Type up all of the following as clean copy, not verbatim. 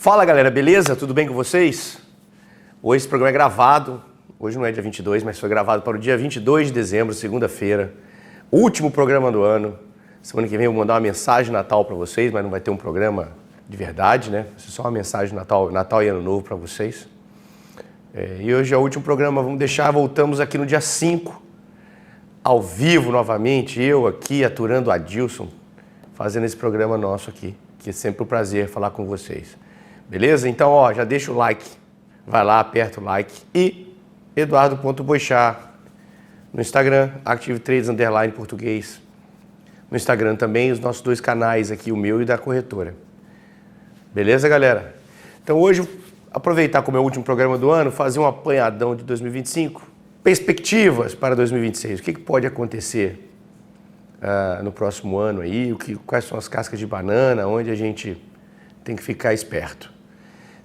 Fala galera, beleza? Tudo bem com vocês? Hoje esse programa é gravado, hoje não é dia 22, mas foi gravado para o dia 22 de dezembro, segunda-feira. Último programa do ano. Semana que vem eu vou mandar uma mensagem de Natal para vocês, mas não vai ter um programa de verdade, né? Vai ser só uma mensagem de Natal e Ano Novo para vocês. E hoje é o último programa, voltamos aqui no dia 5, ao vivo novamente, eu aqui aturando o Adilson, fazendo esse programa nosso aqui, que é sempre um prazer falar com vocês. Beleza? Então, ó, já deixa o like, vai lá, aperta o like. E Eduardo.Boixá no Instagram, Active Trades _ português. No Instagram também, os nossos dois canais aqui, o meu e da corretora. Beleza, galera? Então hoje, aproveitar como é o último programa do ano, fazer um apanhadão de 2025. Perspectivas para 2026. O que pode acontecer no próximo ano aí? Quais são as cascas de banana, onde a gente tem que ficar esperto.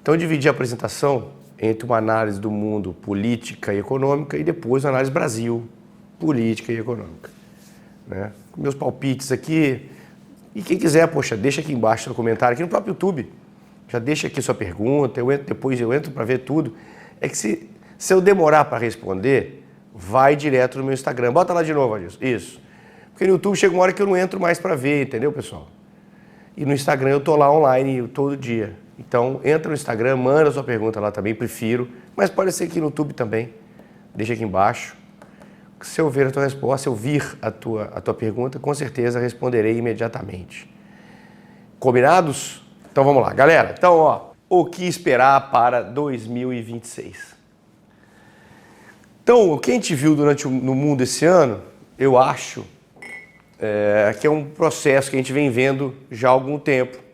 Então, eu dividi a apresentação entre uma análise do mundo política e econômica e depois uma análise Brasil, política e econômica. Né? Meus palpites aqui. E quem quiser, poxa, deixa aqui embaixo no comentário, aqui no próprio YouTube. Já deixa aqui sua pergunta, depois eu entro para ver tudo. É que se eu demorar para responder, vai direto no meu Instagram. Bota lá de novo, Adilson. Isso. Porque no YouTube chega uma hora que eu não entro mais para ver, entendeu, pessoal? E no Instagram eu tô lá online todo dia. Então, entra no Instagram, manda sua pergunta lá também, prefiro. Mas pode ser aqui no YouTube também. Deixa aqui embaixo. Se eu ver a tua resposta, se eu vir a tua pergunta, com certeza responderei imediatamente. Combinados? Então vamos lá. Galera, então, ó, o que esperar para 2026? Então, o que a gente viu no mundo esse ano, eu acho que é um processo que a gente vem vendo já há algum tempo,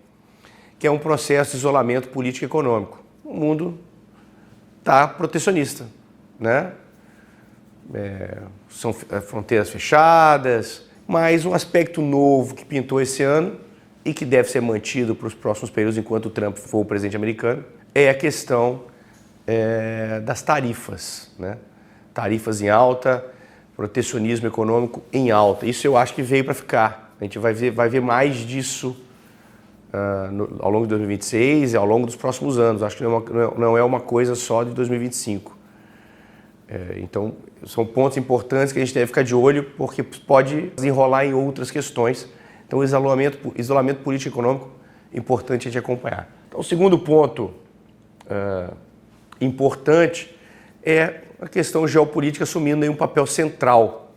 que é um processo de isolamento político e econômico. O mundo está protecionista, né? São fronteiras fechadas, mas um aspecto novo que pintou esse ano e que deve ser mantido para os próximos períodos enquanto o Trump for o presidente americano, é a questão das tarifas, né? Tarifas em alta, protecionismo econômico em alta. Isso eu acho que veio para ficar. A gente vai ver mais disso ao longo de 2026 e ao longo dos próximos anos. Acho que não é uma coisa só de 2025. Então, são pontos importantes que a gente deve ficar de olho, porque pode desenrolar em outras questões. Então, o isolamento político e econômico é importante a gente acompanhar. Então, o segundo ponto importante é a questão geopolítica assumindo aí um papel central.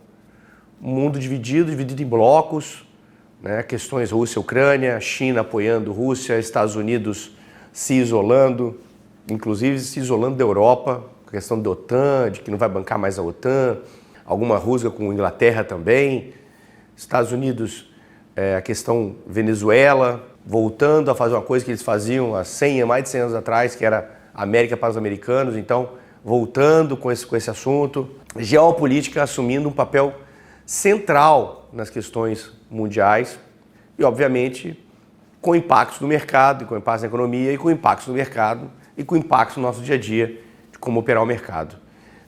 O mundo dividido em blocos, né? Questões Rússia, Ucrânia, China apoiando Rússia, Estados Unidos se isolando, inclusive se isolando da Europa, a questão da OTAN, de que não vai bancar mais a OTAN, alguma rusga com a Inglaterra também, Estados Unidos, a questão Venezuela, voltando a fazer uma coisa que eles faziam há mais de 100 anos atrás, que era América para os americanos, então voltando com esse assunto, geopolítica assumindo um papel central nas questões mundiais e, obviamente, com impactos no mercado, com impactos na economia e com impactos no mercado e com impactos no nosso dia a dia de como operar o mercado.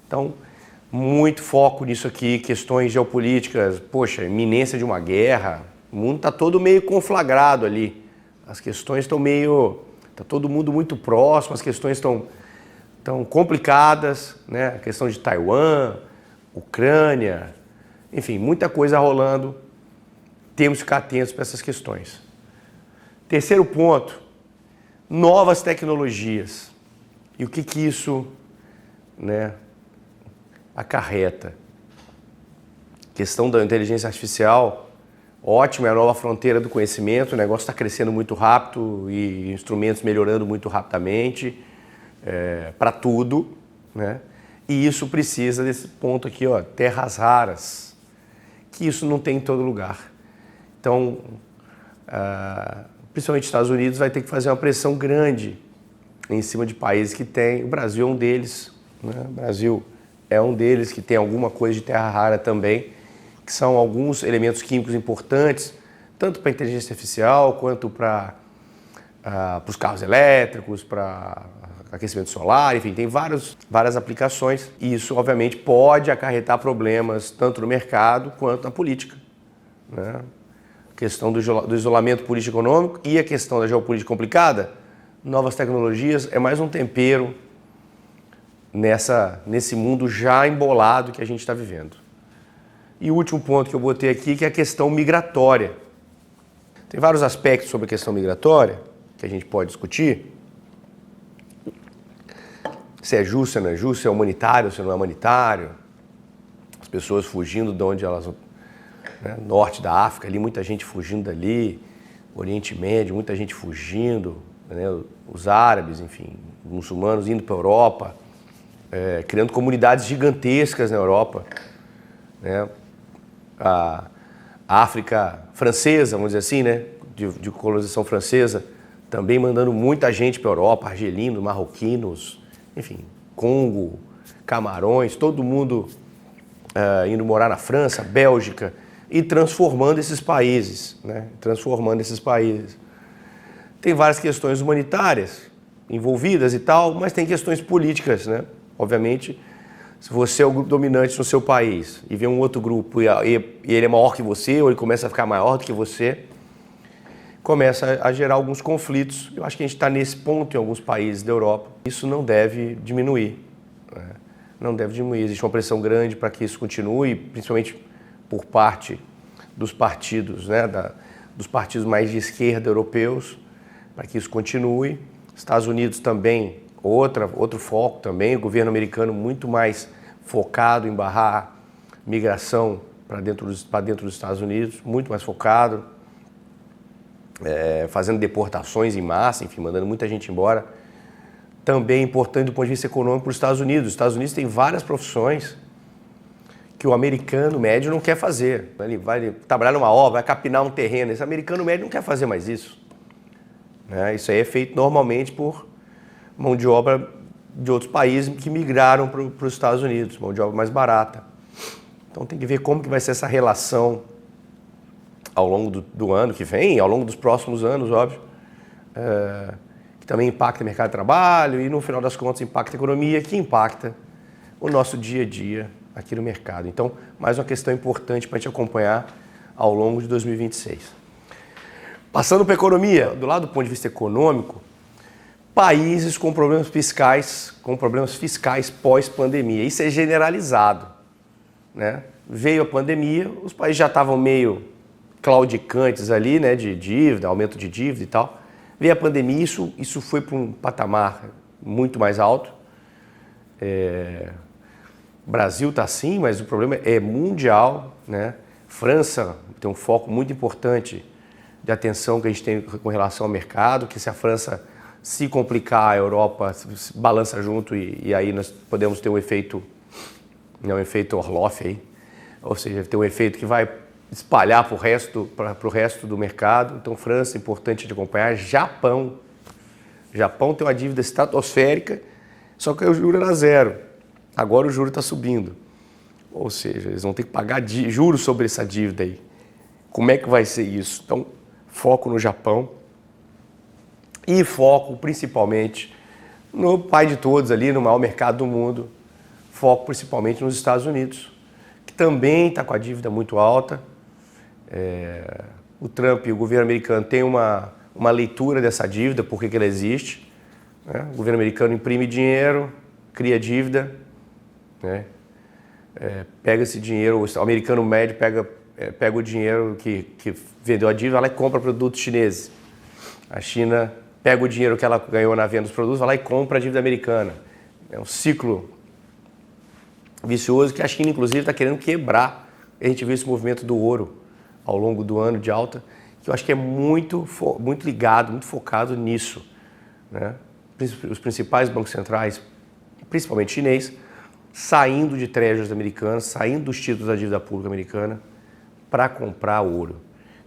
Então, muito foco nisso aqui, questões geopolíticas, poxa, iminência de uma guerra, o mundo está todo meio conflagrado ali, as questões estão está todo mundo muito próximo, as questões estão complicadas, né? A questão de Taiwan, Ucrânia, enfim, muita coisa rolando, temos que ficar atentos para essas questões. Terceiro ponto, novas tecnologias. E o que isso, né, acarreta? A questão da inteligência artificial, ótimo, é a nova fronteira do conhecimento, o negócio está crescendo muito rápido e instrumentos melhorando muito rapidamente, para tudo, né? E isso precisa desse ponto aqui, ó, terras raras, que isso não tem em todo lugar. Então, principalmente os Estados Unidos vai ter que fazer uma pressão grande em cima de países que tem. O Brasil é um deles, né? O Brasil é um deles que tem alguma coisa de terra rara também, que são alguns elementos químicos importantes, tanto para a inteligência artificial quanto para os carros elétricos, para aquecimento solar, enfim, tem várias aplicações e isso, obviamente, pode acarretar problemas tanto no mercado quanto na política, né? A questão do isolamento político-econômico e a questão da geopolítica complicada novas tecnologias, é mais um tempero nesse mundo já embolado que a gente está vivendo. E o último ponto que eu botei aqui, que é a questão migratória. Tem vários aspectos sobre a questão migratória que a gente pode discutir. Se é justo, se não é justo, se é humanitário, se não é humanitário. As pessoas fugindo de onde elas... Né, norte da África, ali, muita gente fugindo dali. Oriente Médio, muita gente fugindo. Né, os árabes, enfim, os muçulmanos indo para a Europa. Criando comunidades gigantescas na Europa. Né, a África francesa, vamos dizer assim, né, de colonização francesa, também mandando muita gente para a Europa, argelinos, marroquinos, enfim, Congo, Camarões, todo mundo indo morar na França, Bélgica, e transformando esses países, né, Tem várias questões humanitárias envolvidas e tal, mas tem questões políticas, né, obviamente. Se você é o grupo dominante no seu país e vem um outro grupo e ele é maior que você, ou ele começa a ficar maior do que você, começa a gerar alguns conflitos. Eu acho que a gente está nesse ponto em alguns países da Europa. Isso não deve diminuir. Né? Não deve diminuir. Existe uma pressão grande para que isso continue, principalmente por parte dos partidos, né? Dos partidos mais de esquerda europeus, para que isso continue. Estados Unidos também. Outro foco também, o governo americano muito mais focado em barrar migração para dentro dos Estados Unidos, muito mais focado, fazendo deportações em massa, enfim, mandando muita gente embora. Também importante do ponto de vista econômico para os Estados Unidos. Os Estados Unidos têm várias profissões que o americano médio não quer fazer. Ele vai trabalhar numa obra, vai capinar um terreno, esse americano médio não quer fazer mais isso. Né? Isso aí é feito normalmente por mão de obra de outros países que migraram para os Estados Unidos, mão de obra mais barata. Então tem que ver como que vai ser essa relação ao longo do ano que vem, ao longo dos próximos anos, óbvio, que também impacta o mercado de trabalho e, no final das contas, impacta a economia, que impacta o nosso dia a dia aqui no mercado. Então, mais uma questão importante para a gente acompanhar ao longo de 2026. Passando para a economia, do lado do ponto de vista econômico, países com problemas fiscais pós-pandemia. Isso é generalizado, né? Veio a pandemia, os países já estavam meio claudicantes ali, né, de dívida, aumento de dívida e tal. Veio a pandemia, isso foi para um patamar muito mais alto. O Brasil está assim, mas o problema é mundial, né? França tem um foco muito importante de atenção que a gente tem com relação ao mercado, que se a França se complicar, a Europa se balança junto e aí nós podemos ter um efeito Orloff aí, ou seja, ter um efeito que vai espalhar para o resto do mercado. Então, França, importante de acompanhar. Japão tem uma dívida estratosférica, só que o juro era zero. Agora o juro está subindo. Ou seja, eles vão ter que pagar juros sobre essa dívida aí. Como é que vai ser isso? Então, foco no Japão. E foco principalmente no pai de todos ali, no maior mercado do mundo, foco principalmente nos Estados Unidos, que também está com a dívida muito alta. O Trump e o governo americano têm uma leitura dessa dívida, por que ela existe. Né? O governo americano imprime dinheiro, cria dívida, né? Pega esse dinheiro, o americano médio pega o dinheiro que vendeu a dívida, vai lá e compra produtos chineses. A China pega o dinheiro que ela ganhou na venda dos produtos, vai lá e compra a dívida americana. É um ciclo vicioso que a China, inclusive, está querendo quebrar. A gente viu esse movimento do ouro ao longo do ano de alta, que eu acho que é muito ligado, muito focado nisso. Né? Os principais bancos centrais, principalmente chinês, saindo de treasuries americanas, saindo dos títulos da dívida pública americana para comprar ouro.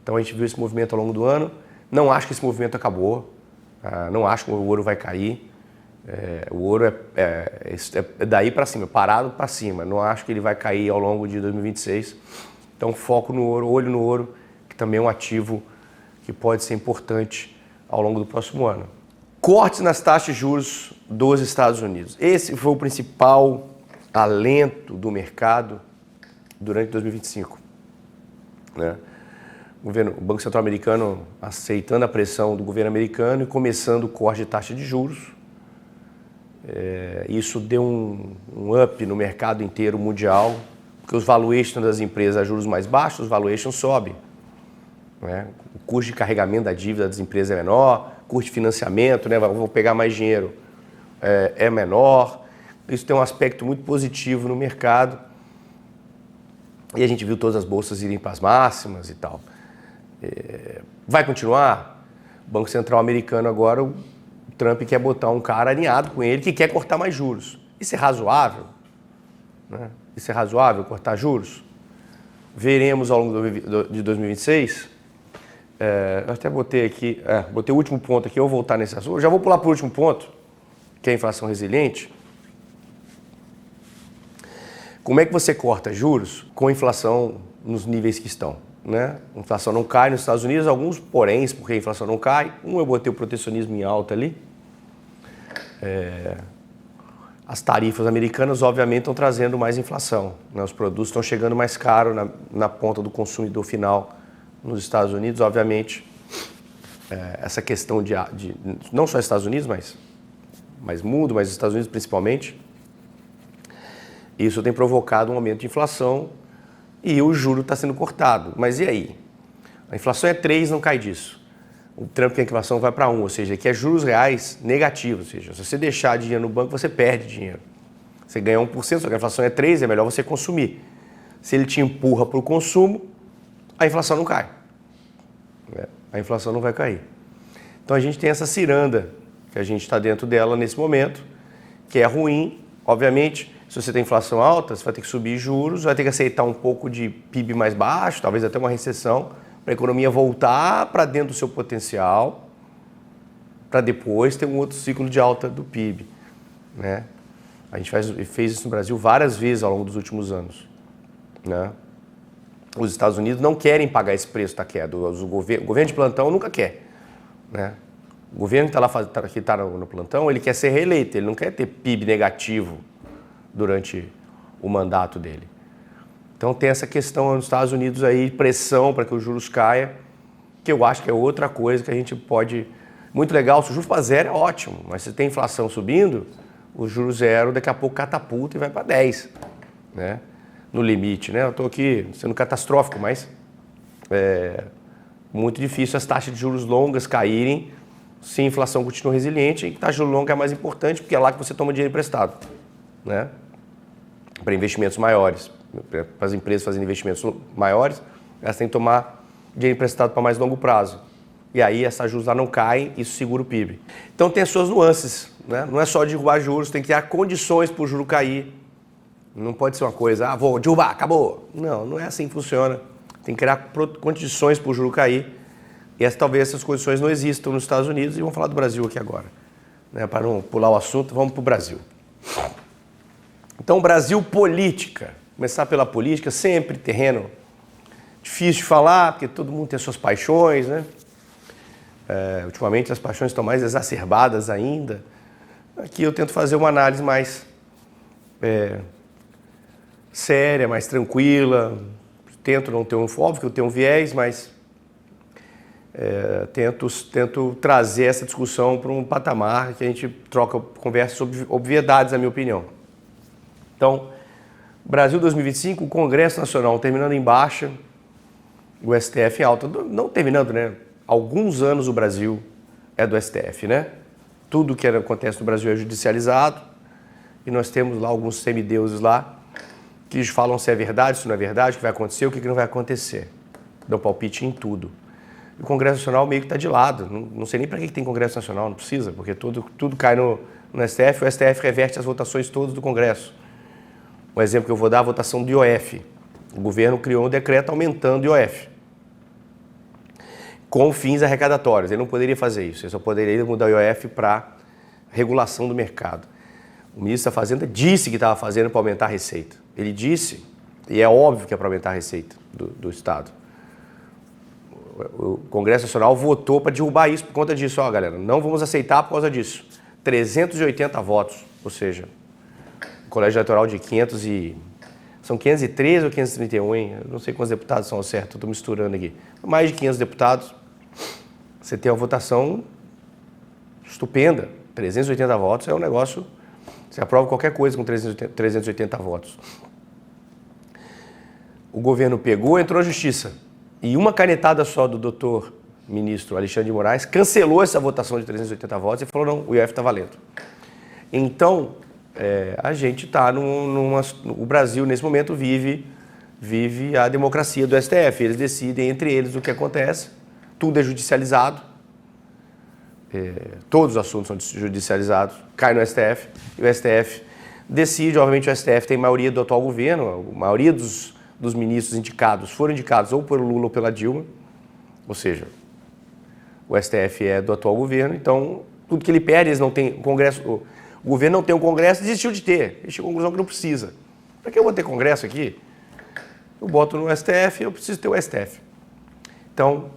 Então a gente viu esse movimento ao longo do ano. Não acho que esse movimento acabou. Não acho que o ouro vai cair. O ouro é daí para cima, parado para cima. Não acho que ele vai cair ao longo de 2026. Então, foco no ouro, olho no ouro, que também é um ativo que pode ser importante ao longo do próximo ano. Cortes nas taxas de juros dos Estados Unidos. Esse foi o principal alento do mercado durante 2025. Né? o Banco Central americano aceitando a pressão do governo americano e começando o corte de taxa de juros. Isso deu um up no mercado inteiro mundial, porque os valuations das empresas a juros mais baixos, os valuations sobem. Né? O custo de carregamento da dívida das empresas é menor, o custo de financiamento, né? Vou pegar mais dinheiro, é menor. Isso tem um aspecto muito positivo no mercado. E a gente viu todas as bolsas irem para as máximas e tal. Vai continuar? O Banco Central americano agora, o Trump quer botar um cara alinhado com ele que quer cortar mais juros. Isso é razoável? Né? Isso é razoável, cortar juros? Veremos ao longo de 2026. Eu até botei aqui, botei o último ponto aqui, eu vou voltar nesse assunto. Eu já vou pular para o último ponto, que é a inflação resiliente. Como é que você corta juros com a inflação nos níveis que estão? Né? A inflação não cai nos Estados Unidos, alguns poréns, porque a inflação não cai. Eu botei o protecionismo em alta ali. As tarifas americanas, obviamente, estão trazendo mais inflação. Né? Os produtos estão chegando mais caros na ponta do consumidor final nos Estados Unidos. Obviamente, essa questão de não só Estados Unidos, mas mundo, mas Estados Unidos principalmente, isso tem provocado um aumento de inflação e o juro está sendo cortado. Mas e aí? A inflação é 3, não cai disso. O Trump quer que a inflação vai para 1, ou seja, que é juros reais negativos. Ou seja, se você deixar dinheiro no banco, você perde dinheiro. Você ganha 1%, só que a inflação é 3, é melhor você consumir. Se ele te empurra para o consumo, a inflação não cai. A inflação não vai cair. Então a gente tem essa ciranda, que a gente está dentro dela nesse momento, que é ruim, obviamente. Se você tem inflação alta, você vai ter que subir juros, vai ter que aceitar um pouco de PIB mais baixo, talvez até uma recessão, para a economia voltar para dentro do seu potencial, para depois ter um outro ciclo de alta do PIB. Né? A gente fez isso no Brasil várias vezes ao longo dos últimos anos. Né? Os Estados Unidos não querem pagar esse preço da queda, o governo de plantão nunca quer. Né? O governo que está no plantão, ele quer ser reeleito, ele não quer ter PIB negativo durante o mandato dele. Então tem essa questão nos Estados Unidos aí, pressão para que os juros caia, que eu acho que é outra coisa que a gente pode... Muito legal, se o juros para 0 é ótimo, mas se tem inflação subindo, o juros 0 daqui a pouco catapulta e vai para 10, né? No limite, né? Eu estou aqui sendo catastrófico, mas é muito difícil as taxas de juros longas caírem se a inflação continua resiliente, e taxa de juros longa é mais importante porque é lá que você toma dinheiro emprestado, né? Para investimentos maiores. Para as empresas fazerem investimentos maiores, elas têm que tomar dinheiro emprestado para mais longo prazo. E aí essas juros lá não caem, isso segura o PIB. Então tem as suas nuances, né? Não é só derrubar juros, tem que criar condições para o juro cair. Não pode ser uma coisa, vou derrubar, acabou. Não é assim que funciona. Tem que criar condições para o juro cair. E talvez essas condições não existam nos Estados Unidos. E vamos falar do Brasil aqui agora. Né? Para não pular o assunto, vamos para o Brasil. Então, Brasil, política. Começar pela política, sempre terreno difícil de falar, porque todo mundo tem suas paixões, né? Ultimamente as paixões estão mais exacerbadas ainda. Aqui eu tento fazer uma análise mais séria, mais tranquila. Tento não ter óbvio que eu tenho um viés, mas tento trazer essa discussão para um patamar que a gente conversa sobre obviedades, na minha opinião. Então, Brasil 2025, o Congresso Nacional terminando em baixa, o STF em alta. Não terminando, né? Alguns anos o Brasil é do STF, né? Tudo que acontece no Brasil é judicializado e nós temos lá alguns semideuses lá que falam se é verdade, se não é verdade, o que vai acontecer, o que não vai acontecer. Dão palpite em tudo. E o Congresso Nacional meio que está de lado. Não sei nem para que tem Congresso Nacional, não precisa, porque tudo cai no STF, o STF reverte as votações todas do Congresso. Um exemplo que eu vou dar, a votação do IOF. O governo criou um decreto aumentando o IOF, com fins arrecadatórios. Ele não poderia fazer isso, ele só poderia mudar o IOF para regulação do mercado. O ministro da Fazenda disse que estava fazendo para aumentar a receita. Ele disse, e é óbvio que é para aumentar a receita do Estado. O Congresso Nacional votou para derrubar isso por conta disso. Galera, não vamos aceitar por causa disso. 380 votos, ou seja, o colégio eleitoral de 560 São 513 ou 531, hein? Eu não sei quantos deputados são ao certo, estou misturando aqui. Mais de 500 deputados, você tem uma votação estupenda. 380 votos é um negócio... Você aprova qualquer coisa com 380 votos. O governo pegou, entrou na justiça. E uma canetada só do doutor ministro Alexandre de Moraes cancelou essa votação de 380 votos e falou, não, o IF está valendo. Então, a gente está o Brasil, nesse momento, vive a democracia do STF. Eles decidem entre eles o que acontece. Tudo é judicializado. Todos os assuntos são judicializados. Cai no STF. E o STF decide. Obviamente, o STF tem maioria do atual governo. A maioria dos ministros indicados foram indicados ou pelo Lula ou pela Dilma. Ou seja, o STF é do atual governo. Então, tudo que ele pede, eles não têm Congresso... O governo não tem um Congresso, desistiu de ter. Ele chegou à conclusão que não precisa. Para que eu vou ter Congresso aqui? Eu boto no STF, eu preciso ter o STF. Então,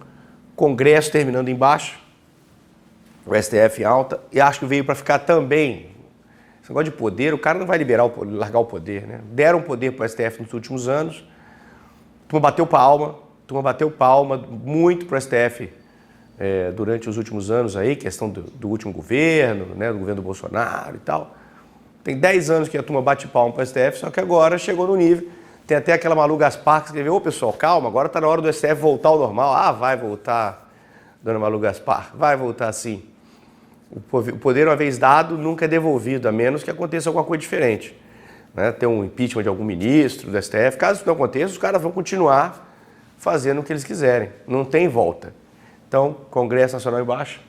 Congresso terminando embaixo, o STF em alta, e acho que veio para ficar também. Esse negócio de poder, o cara não vai largar o poder, né? Deram poder para o STF nos últimos anos, a turma bateu palma muito para o STF durante os últimos anos aí, questão do último governo, né, do governo do Bolsonaro e tal. Tem 10 anos que a turma bate palma para o STF, só que agora chegou no nível. Tem até aquela Malu Gaspar que escreveu, ô pessoal, calma, agora está na hora do STF voltar ao normal. Ah, vai voltar, dona Malu Gaspar, vai voltar sim. O poder, uma vez dado, nunca é devolvido, a menos que aconteça alguma coisa diferente. Né? Ter um impeachment de algum ministro do STF, caso isso não aconteça, os caras vão continuar fazendo o que eles quiserem. Não tem volta. Então, Congresso Nacional embaixo,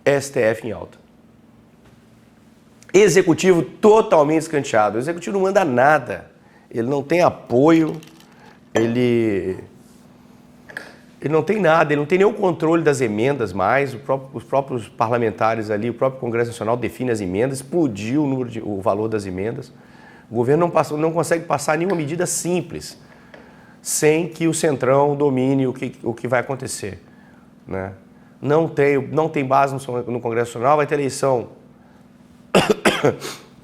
STF em alta. Executivo totalmente escanteado. O Executivo não manda nada. Ele não tem apoio, ele não tem nada, ele não tem nenhum controle das emendas mais. Os próprios parlamentares ali, o próprio Congresso Nacional define as emendas, explodiu o valor das emendas. O governo não consegue passar nenhuma medida simples sem que o Centrão domine o que vai acontecer. Né? Não tem base no Congresso Nacional, vai ter eleição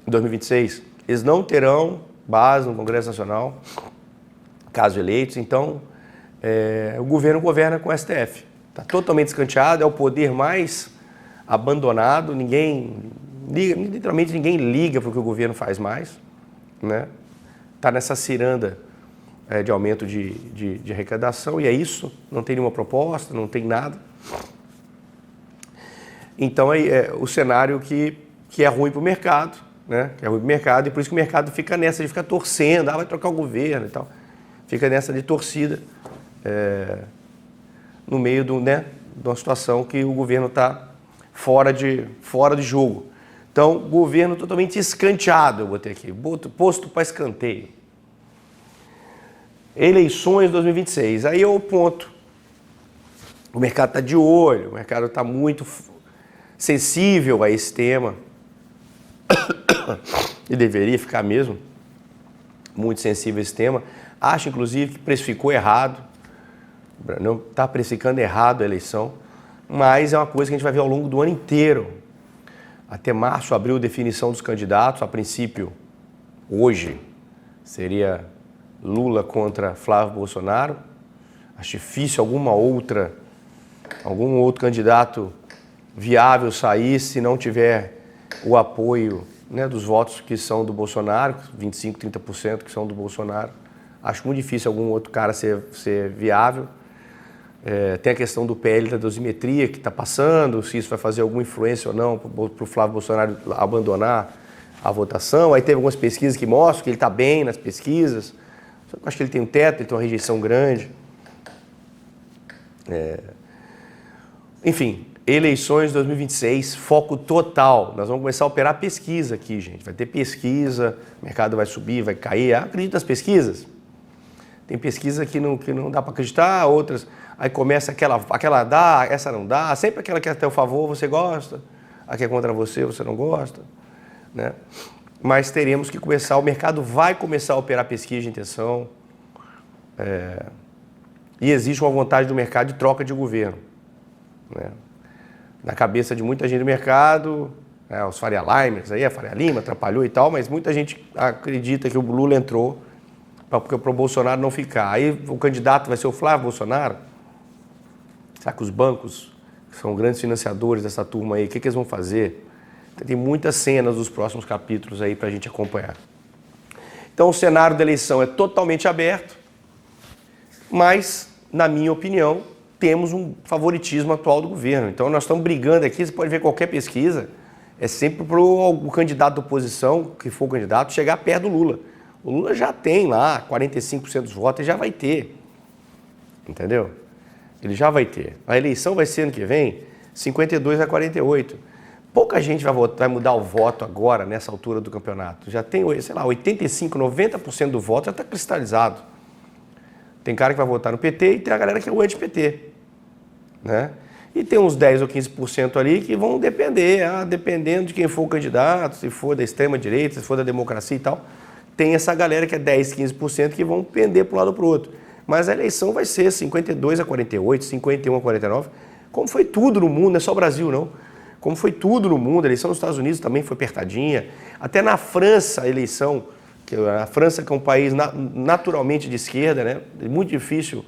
em 2026. Eles não terão base no Congresso Nacional, caso eleitos. Então, o governo governa com o STF. Está totalmente escanteado, é o poder mais abandonado, literalmente ninguém liga para o que o governo faz mais. Né? Tá nessa ciranda de aumento de arrecadação, e é isso, não tem nenhuma proposta, não tem nada. Então, o cenário que é ruim para o mercado, né? Que é ruim para o mercado, e por isso que o mercado fica nessa de ficar torcendo, vai trocar o governo e tal. Fica nessa de torcida, no meio de uma situação que o governo está fora de jogo. Então, governo totalmente escanteado, eu botei aqui, posto para escanteio. Eleições 2026, aí é o ponto. O mercado está de olho, o mercado está muito sensível a esse tema. E deveria ficar mesmo muito sensível a esse tema. Acho, inclusive, que precificou errado. Não está precificando errado a eleição, mas é uma coisa que a gente vai ver ao longo do ano inteiro. Até março, abril, definição dos candidatos. A princípio, hoje, seria Lula contra Flávio Bolsonaro. Acho difícil algum outro candidato viável sair se não tiver o apoio, né, dos votos que são do Bolsonaro, 25%, 30% que são do Bolsonaro. Acho muito difícil algum outro cara ser viável. Tem a questão do PL da dosimetria que está passando, se isso vai fazer alguma influência ou não para o Flávio Bolsonaro abandonar a votação. Aí teve algumas pesquisas que mostram que ele está bem nas pesquisas. Só que eu acho que ele tem um teto, ele tem uma rejeição grande. Enfim, eleições 2026, foco total. Nós vamos começar a operar pesquisa aqui, gente. Vai ter pesquisa, o mercado vai subir, vai cair. Acredita nas pesquisas? Tem pesquisa que não dá para acreditar, outras... Aí começa aquela dá, essa não dá. Sempre aquela que é a teu favor, você gosta. A que é contra você, você não gosta. Né? Mas teremos que começar, o mercado vai começar a operar pesquisa de intenção. E existe uma vontade do mercado de troca de governo. Né? Na cabeça de muita gente do mercado, os Faria Limers, a Faria Lima atrapalhou e tal, mas muita gente acredita que o Lula entrou para o Bolsonaro não ficar. Aí o candidato vai ser o Flávio Bolsonaro. Será que os bancos, que são grandes financiadores dessa turma aí, o que eles vão fazer? Tem muitas cenas dos próximos capítulos aí para a gente acompanhar. Então o cenário da eleição é totalmente aberto, mas, na minha opinião, temos um favoritismo atual do governo. Então nós estamos brigando aqui, você pode ver qualquer pesquisa, é sempre para o candidato da oposição, que for o candidato, chegar perto do Lula. O Lula já tem lá 45% dos votos e já vai ter. Entendeu? Ele já vai ter. A eleição vai ser ano que vem 52-48. Pouca gente vai mudar o voto agora, nessa altura do campeonato. Já tem, sei lá, 85-90% do voto já está cristalizado. Tem cara que vai votar no PT e tem a galera que é o anti-PT. Né? E tem uns 10 ou 15% ali que vão depender, dependendo de quem for o candidato, se for da extrema-direita, se for da democracia e tal. Tem essa galera que é 10, 15% que vão pender para um lado ou para o outro. Mas a eleição vai ser 52-48, 51-49, como foi tudo no mundo, não é só o Brasil não. Como foi tudo no mundo, a eleição nos Estados Unidos também foi apertadinha. Até na França, a eleição, a França que é um país naturalmente de esquerda, né? É muito difícil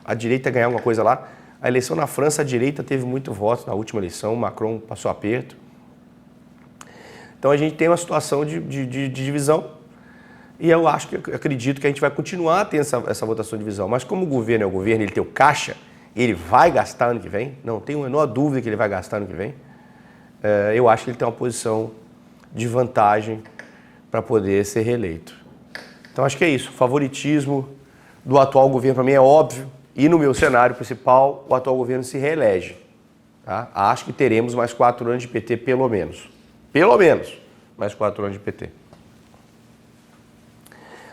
a direita ganhar alguma coisa lá. A eleição na França, a direita teve muito voto na última eleição, o Macron passou aperto. Então a gente tem uma situação de divisão e eu acredito que a gente vai continuar tendo essa votação de divisão. Mas como o governo é o governo, ele tem o caixa, ele vai gastar ano que vem, não tenho a menor dúvida que ele vai gastar ano que vem, eu acho que ele tem uma posição de vantagem para poder ser reeleito. Então acho que é isso, o favoritismo do atual governo para mim é óbvio. E no meu cenário principal, o atual governo se reelege. Tá? Acho que teremos mais 4 anos de PT, pelo menos. Pelo menos, mais 4 anos de PT.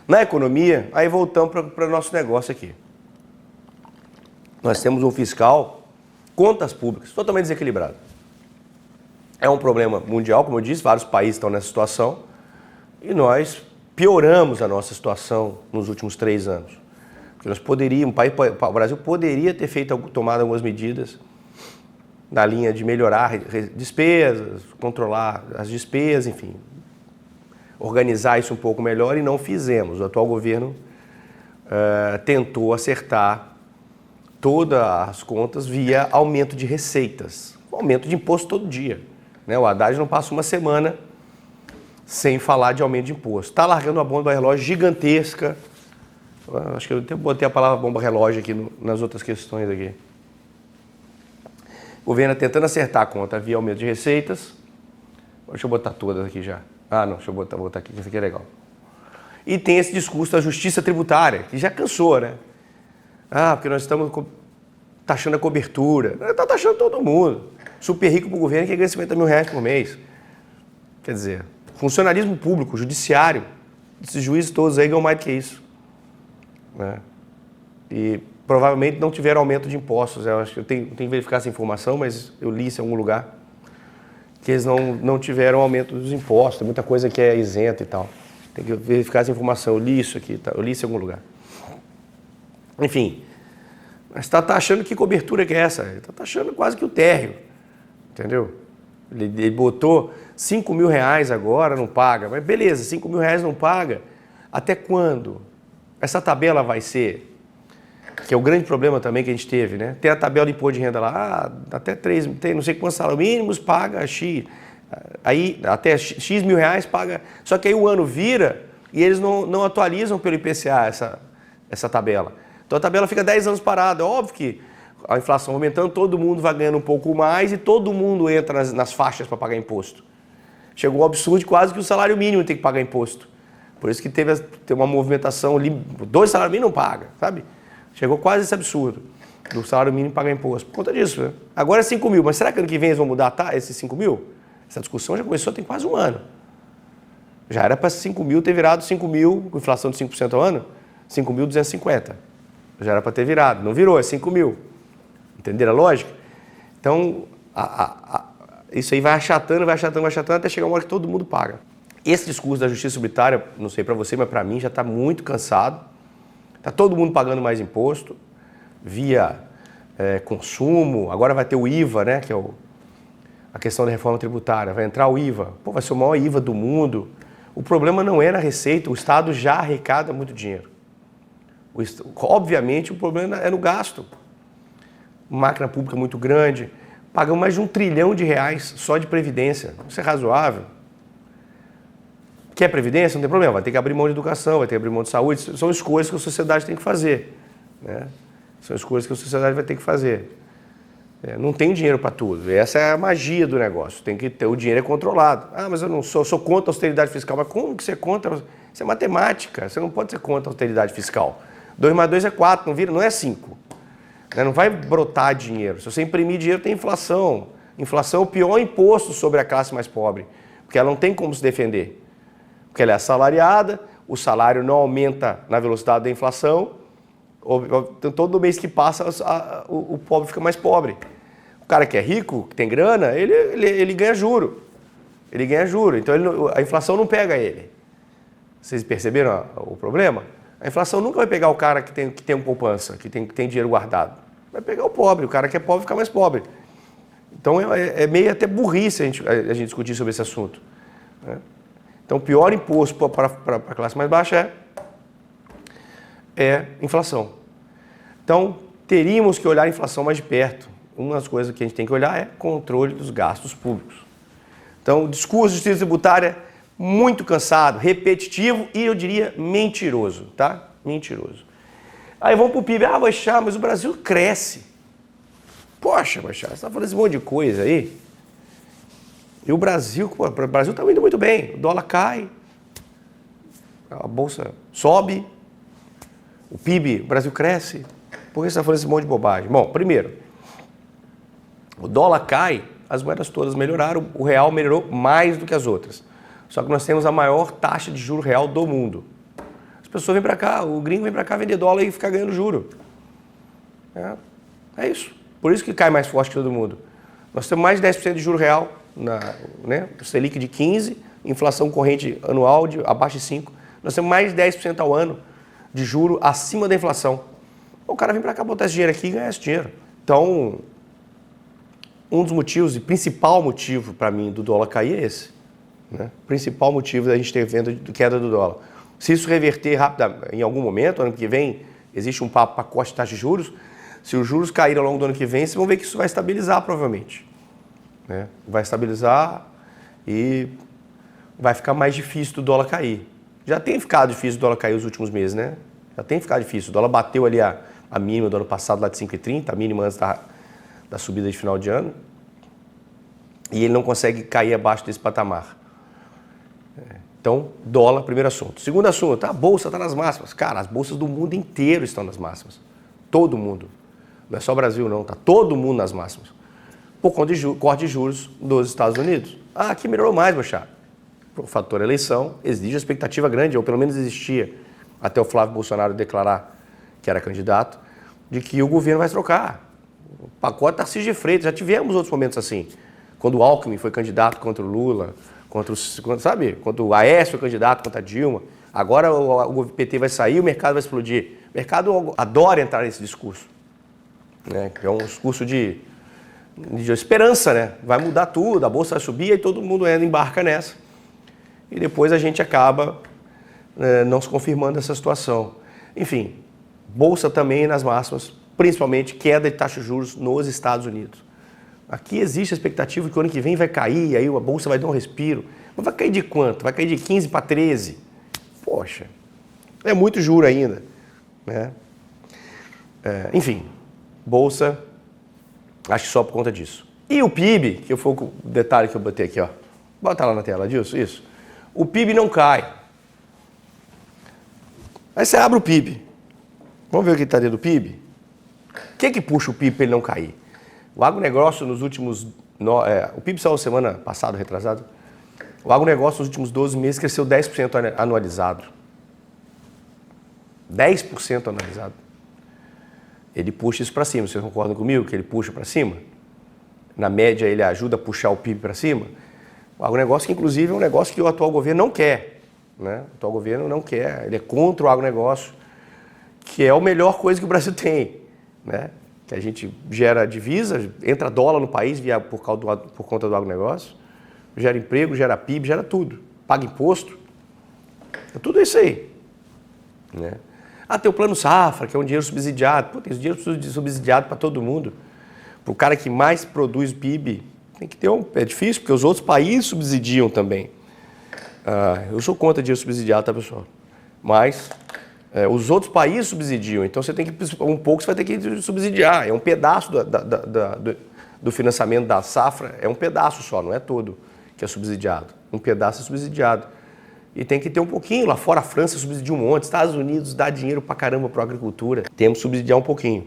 Na economia, aí voltamos para o nosso negócio aqui. Nós temos um fiscal, contas públicas, totalmente desequilibrado. É um problema mundial, como eu disse, vários países estão nessa situação. E nós pioramos a nossa situação nos últimos 3 anos. Nós poderíamos, o Brasil poderia ter tomado algumas medidas na linha de melhorar despesas, controlar as despesas, enfim, organizar isso um pouco melhor e não fizemos. O atual governo tentou acertar todas as contas via aumento de receitas, aumento de imposto todo dia. Né? O Haddad não passa uma semana sem falar de aumento de imposto. Está largando uma bomba relógio gigantesca. Acho que eu até botei a palavra bomba relógio aqui nas outras questões aqui. O governo tentando acertar a conta via aumento de receitas. Deixa eu botar todas aqui já. Não, deixa eu botar aqui, que isso aqui é legal. E tem esse discurso da justiça tributária, que já cansou, né? Porque nós estamos taxando a cobertura. Está taxando todo mundo. Super rico para o governo que ganha 50 mil reais por mês. Quer dizer, funcionalismo público, judiciário, esses juízes todos aí ganham mais do que isso. Né? E provavelmente não tiveram aumento de impostos. Eu acho que eu tenho que verificar essa informação, mas eu li isso em algum lugar, que eles não tiveram aumento dos impostos. Tem muita coisa que é isenta e tal. Tem que verificar essa informação. Eu li isso aqui, tá? Eu li isso em algum lugar. Enfim, mas está taxando que cobertura que é essa? Ele está taxando quase que o térreo, entendeu? Ele botou 5 mil reais agora, não paga. Mas beleza, 5 mil reais não paga. Até quando? Essa tabela vai ser, que é o grande problema também que a gente teve, né? Tem a tabela de imposto de renda lá, até 3, tem não sei quantos salários mínimos, paga X. Aí, até X mil reais paga. Só que aí o ano vira e eles não atualizam pelo IPCA essa tabela. Então a tabela fica 10 anos parada. É óbvio que a inflação aumentando, todo mundo vai ganhando um pouco mais e todo mundo entra nas faixas para pagar imposto. Chegou um absurdo quase que o salário mínimo tem que pagar imposto. Por isso que teve uma movimentação ali, 2 salários mínimos não paga, sabe? Chegou quase esse absurdo, do salário mínimo pagar imposto, por conta disso. Né? Agora é 5 mil, mas será que ano que vem eles vão mudar esses 5 mil? Essa discussão já começou tem quase um ano. Já era para 5 mil ter virado 5 mil, com inflação de 5% ao ano, 5.250. Já era para ter virado, não virou, é 5 mil. Entenderam a lógica? Então, isso aí vai achatando, até chegar uma hora que todo mundo paga. Esse discurso da justiça tributária, não sei para você, mas para mim já está muito cansado. Está todo mundo pagando mais imposto via consumo. Agora vai ter o IVA, né, que é a questão da reforma tributária. Vai entrar o IVA. Vai ser o maior IVA do mundo. O problema não é na receita. O Estado já arrecada muito dinheiro. Obviamente, o problema é no gasto. Máquina pública muito grande, pagamos mais de R$1 trilhão só de previdência. Isso é razoável? Quer previdência? Não tem problema, vai ter que abrir mão de educação, vai ter que abrir mão de saúde. São escolhas que a sociedade tem que fazer, né? São escolhas que a sociedade vai ter que fazer. Não tem dinheiro para tudo. Essa é a magia do negócio. Tem que ter, o dinheiro é controlado. Ah, mas eu não sou contra a austeridade fiscal. Mas como que você é contra? Isso é matemática. Você não pode ser contra a austeridade fiscal. 2 mais 2 é 4, não é 5. Não vai brotar dinheiro. Se você imprimir dinheiro, tem inflação. Inflação é o pior imposto sobre a classe mais pobre, porque ela não tem como se defender. Porque ela é assalariada, o salário não aumenta na velocidade da inflação, todo mês que passa o pobre fica mais pobre. O cara que é rico, que tem grana, ele ganha juro. Ele ganha juro, então a inflação não pega ele. Vocês perceberam o problema? A inflação nunca vai pegar o cara que tem poupança, que tem dinheiro guardado. Vai pegar o pobre, o cara que é pobre fica mais pobre. Então é meio até burrice a gente discutir sobre esse assunto, né? Então o pior imposto para a classe mais baixa é inflação. Então teríamos que olhar a inflação mais de perto. Uma das coisas que a gente tem que olhar é controle dos gastos públicos. Então o discurso de justiça tributária muito cansado, repetitivo e eu diria mentiroso, tá? Mentiroso. Aí vamos para o PIB. Ah, Boechat, mas o Brasil cresce. Poxa, Boechat, você está falando esse monte de coisa aí. E o Brasil está indo muito bem. O dólar cai, a bolsa sobe, o PIB, o Brasil cresce. Por que você está falando esse monte de bobagem? Bom, primeiro, o dólar cai, as moedas todas melhoraram, o real melhorou mais do que as outras. Só que nós temos a maior taxa de juro real do mundo. As pessoas vêm para cá, o gringo vem para cá vender dólar e ficar ganhando juro. É isso. Por isso que cai mais forte que todo mundo. Nós temos mais de 10% de juro real, o Selic de 15%, inflação corrente anual de abaixo de 5%. Nós temos mais de 10% ao ano de juro acima da inflação. O cara vem para cá botar esse dinheiro aqui e ganhar esse dinheiro. Então, um dos motivos, e principal motivo para mim do dólar cair é esse. Né? Principal motivo da gente ter vendo de queda do dólar. Se isso reverter rapidamente, em algum momento, ano que vem, existe um pacote de taxa de juros, se os juros caírem ao longo do ano que vem, vocês vão ver que isso vai estabilizar provavelmente. Né? Vai estabilizar e vai ficar mais difícil do dólar cair. Já tem ficado difícil do dólar cair nos últimos meses, né? Já tem ficado difícil. O dólar bateu ali a mínima do ano passado lá de 5,30, a mínima antes da subida de final de ano. E ele não consegue cair abaixo desse patamar. Então, dólar, primeiro assunto. Segundo assunto, a bolsa está nas máximas. Cara, as bolsas do mundo inteiro estão nas máximas. Todo mundo. Não é só o Brasil, não. Está todo mundo nas máximas. Por conta de corte de juros dos Estados Unidos. Ah, aqui melhorou mais, Boechat. O fator eleição exige uma expectativa grande, ou pelo menos existia, até o Flávio Bolsonaro declarar que era candidato, de que o governo vai trocar. O pacote Tarcísio de Freitas, já tivemos outros momentos assim. Quando o Alckmin foi candidato contra o Lula, contra o Aécio foi candidato contra a Dilma. Agora o PT vai sair, o mercado vai explodir. O mercado adora entrar nesse discurso, né? Que é um discurso de esperança, né? Vai mudar tudo, a bolsa vai subir e todo mundo embarca nessa. E depois a gente acaba não se confirmando essa situação. Enfim, bolsa também nas máximas, principalmente queda de taxa de juros nos Estados Unidos. Aqui existe a expectativa que o ano que vem vai cair, aí a bolsa vai dar um respiro. Mas vai cair de quanto? Vai cair de 15 para 13? Poxa, é muito juro ainda, né? Enfim, bolsa, acho que só por conta disso. E o PIB, que foi o detalhe que eu botei aqui, ó. Bota lá na tela disso, isso. O PIB não cai. Aí você abre o PIB. Vamos ver o que está dentro do PIB? O que puxa o PIB para ele não cair? O agronegócio nos últimos... o PIB saiu semana passada, retrasado. O agronegócio nos últimos 12 meses cresceu 10% anualizado. 10% anualizado. Ele puxa isso para cima. Vocês concordam comigo que ele puxa para cima? Na média, ele ajuda a puxar o PIB para cima. O agronegócio, que inclusive é um negócio que o atual governo não quer. Né? O atual governo não quer. Ele é contra o agronegócio, que é a melhor coisa que o Brasil tem. Né? Que a gente gera divisa, entra dólar no país por conta do agronegócio, gera emprego, gera PIB, gera tudo. Paga imposto. É tudo isso aí. Né? Ah, tem o Plano Safra, que é um dinheiro subsidiado. Pô, tem dinheiro subsidiado para todo mundo. Para o cara que mais produz PIB, tem que ter é difícil, porque os outros países subsidiam também. Eu sou contra dinheiro subsidiado, tá, pessoal? Mas os outros países subsidiam, então você tem que, um pouco você vai ter que subsidiar. É um pedaço do financiamento da safra, é um pedaço só, não é todo que é subsidiado. Um pedaço é subsidiado. E tem que ter um pouquinho. Lá fora a França subsidia um monte, Estados Unidos dá dinheiro pra caramba para a agricultura. Temos que subsidiar um pouquinho.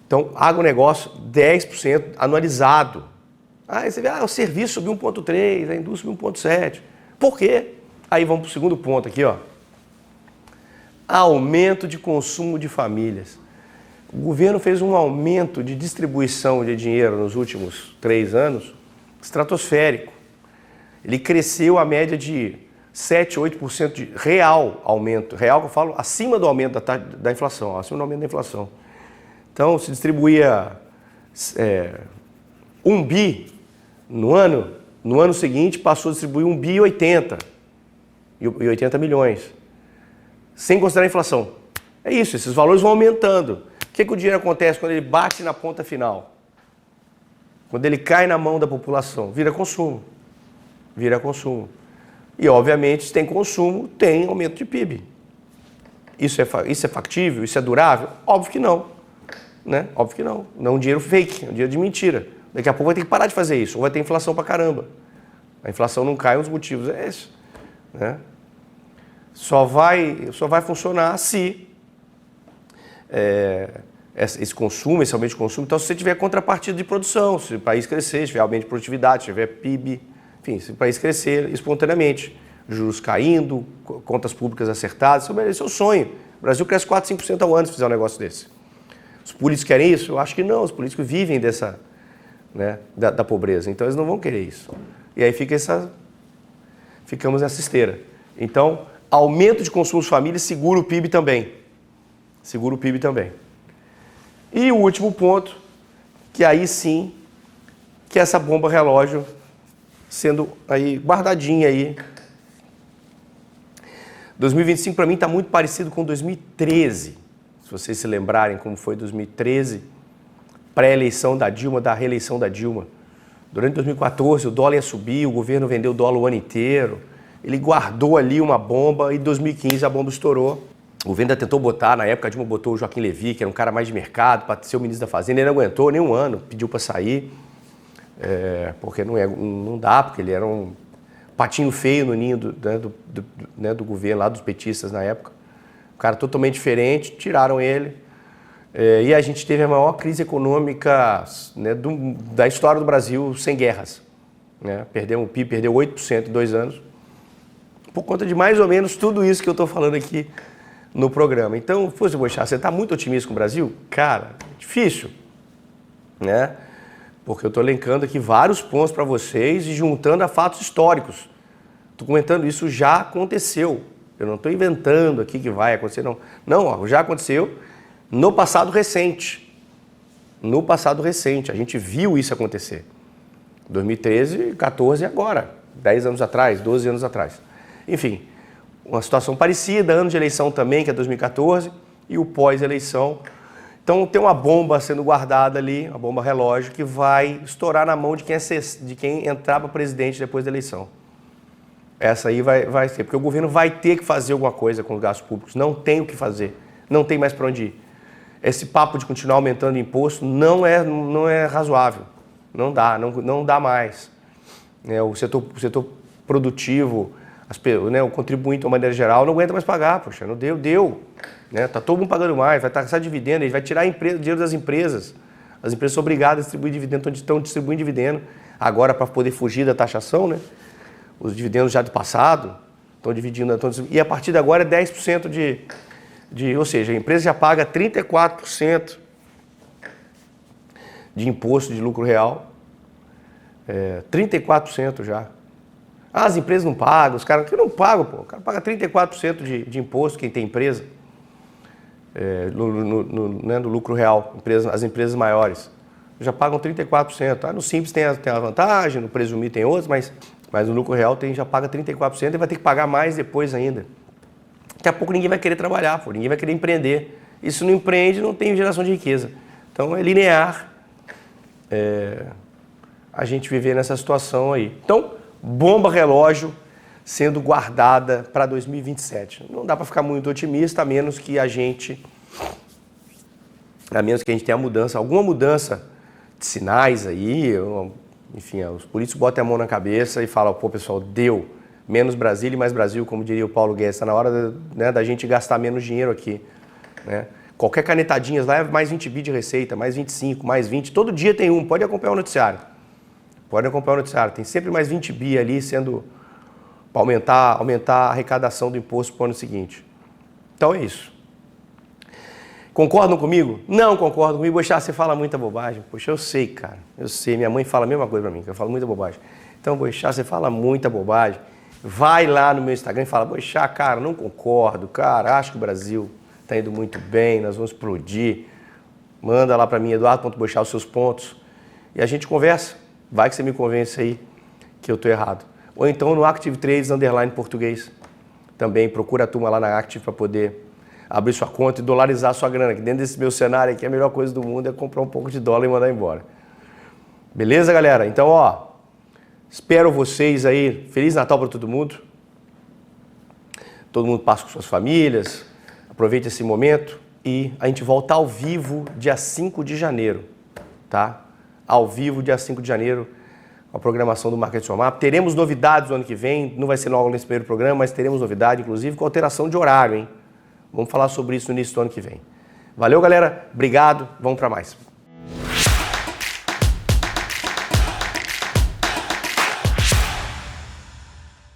Então, agronegócio, 10% anualizado. Aí você vê, o serviço subiu 1,3%, a indústria subiu 1,7%. Por quê? Aí vamos para o segundo ponto aqui, ó. Aumento de consumo de famílias. O governo fez um aumento de distribuição de dinheiro nos últimos 3 anos estratosférico. Ele cresceu a média de 7, 8% de real aumento. Real que eu falo acima do aumento da inflação, acima do aumento da inflação. Então, se distribuía 1 bi no ano seguinte passou a distribuir 1 bi e 80 milhões, sem considerar a inflação. É isso, esses valores vão aumentando. O que o dinheiro acontece quando ele bate na ponta final? Quando ele cai na mão da população? Vira consumo. Vira consumo. E, obviamente, se tem consumo, tem aumento de PIB. Isso é factível? Isso é durável? Óbvio que não. Né? Óbvio que não. Não é um dinheiro fake, é um dinheiro de mentira. Daqui a pouco vai ter que parar de fazer isso, ou vai ter inflação pra caramba. A inflação não cai, um dos motivos é esse. Né? Só vai funcionar se esse consumo, esse aumento de consumo, então se você tiver contrapartida de produção, se o país crescer, se tiver aumento de produtividade, se tiver PIB, enfim, se o país crescer espontaneamente, juros caindo, contas públicas acertadas, esse é o sonho. O Brasil cresce 4, 5% ao ano se fizer um negócio desse. Os políticos querem isso? Eu acho que não, os políticos vivem dessa, né, da pobreza, então eles não vão querer isso. E aí ficamos nessa esteira. Então, aumento de consumo de famílias segura o PIB também. Segura o PIB também. E o último ponto, que aí sim, que é essa bomba relógio sendo aí guardadinha aí. 2025 para mim está muito parecido com 2013. Se vocês se lembrarem como foi 2013, pré-eleição da Dilma, da reeleição da Dilma. Durante 2014 o dólar ia subir, o governo vendeu o dólar o ano inteiro. Ele guardou ali uma bomba e em 2015 a bomba estourou. O governo ainda tentou botar, na época a Dilma botou o Joaquim Levy, que era um cara mais de mercado, para ser o ministro da Fazenda. Ele não aguentou nem um ano, pediu para sair, porque não dá, porque ele era um patinho feio no ninho do governo, lá dos petistas na época. Um cara totalmente diferente, tiraram ele. E a gente teve a maior crise econômica, né, da história do Brasil sem guerras. Né? O PIB perdeu 8% em 2 anos, por conta de mais ou menos tudo isso que eu estou falando aqui no programa. Então, Fúcio Boixá, você está muito otimista com o Brasil? Cara, difícil, né? Porque eu estou elencando aqui vários pontos para vocês e juntando a fatos históricos. Estou comentando, isso já aconteceu. Eu não estou inventando aqui que vai acontecer, não. Não, já aconteceu no passado recente. No passado recente, a gente viu isso acontecer. 2013, 14 e agora. 10 anos atrás, 12 anos atrás. Enfim, uma situação parecida, ano de eleição também, que é 2014, e o pós-eleição. Então tem uma bomba sendo guardada ali, uma bomba relógio, que vai estourar na mão de quem entrar para presidente depois da eleição. Essa aí vai ser, porque o governo vai ter que fazer alguma coisa com os gastos públicos, não tem o que fazer, não tem mais para onde ir. Esse papo de continuar aumentando o imposto não é razoável, não dá mais. O setor produtivo, o contribuinte, de uma maneira geral, não aguenta mais pagar, poxa, não deu. Né? Tá todo mundo pagando mais, vai taxar dividendo, ele vai tirar o dinheiro das empresas. As empresas são obrigadas a distribuir dividendo, estão distribuindo dividendo. Agora, para poder fugir da taxação, né? Os dividendos já do passado estão dividindo, e a partir de agora é 10% ou seja, a empresa já paga 34% de imposto de lucro real, 34% já. As empresas não pagam, os caras que não pagam, pô. O cara paga 34% de imposto, quem tem empresa, no lucro real, as empresas maiores já pagam 34%. No Simples tem a vantagem, no Presumir tem outros, mas no lucro real já paga 34% e vai ter que pagar mais depois ainda. Daqui a pouco ninguém vai querer trabalhar, pô, ninguém vai querer empreender. E se não empreende, não tem geração de riqueza. Então é linear a gente viver nessa situação aí. Então, bomba relógio sendo guardada para 2027. Não dá para ficar muito otimista, a menos que a gente tenha mudança, alguma mudança de sinais aí, enfim, os políticos botam a mão na cabeça e falam, pô, pessoal, deu menos Brasília e mais Brasil, como diria o Paulo Guedes, está na hora da gente gastar menos dinheiro aqui, né? Qualquer canetadinha lá é mais 20 bi de receita, mais 25, mais 20, todo dia tem um, pode acompanhar o noticiário. Pode acompanhar o noticiário, tem sempre mais 20 bi ali sendo para aumentar a arrecadação do imposto para o ano seguinte. Então é isso. Concordam comigo? Não concordam comigo. Poxa, você fala muita bobagem. Poxa, eu sei, cara. Eu sei. Minha mãe fala a mesma coisa para mim, que eu falo muita bobagem. Então, poxa, você fala muita bobagem. Vai lá no meu Instagram e fala, poxa, cara, não concordo. Cara, acho que o Brasil está indo muito bem, nós vamos explodir. Manda lá para mim, eduardo.boixá, os seus pontos. E a gente conversa. Vai que você me convence aí que eu estou errado. Ou então no Active Trades _português. Também procura a turma lá na Active para poder abrir sua conta e dolarizar sua grana, que dentro desse meu cenário aqui a melhor coisa do mundo é comprar um pouco de dólar e mandar embora. Beleza, galera? Então, ó, espero vocês aí. Feliz Natal para todo mundo. Todo mundo passa com suas famílias. Aproveite esse momento e a gente volta ao vivo dia 5 de janeiro, tá? Ao vivo dia 5 de janeiro, a programação do Market Your Map. Teremos novidades no ano que vem, não vai ser logo nesse primeiro programa, mas teremos novidade, inclusive com alteração de horário, hein? Vamos falar sobre isso no início do ano que vem. Valeu, galera. Obrigado. Vamos para mais.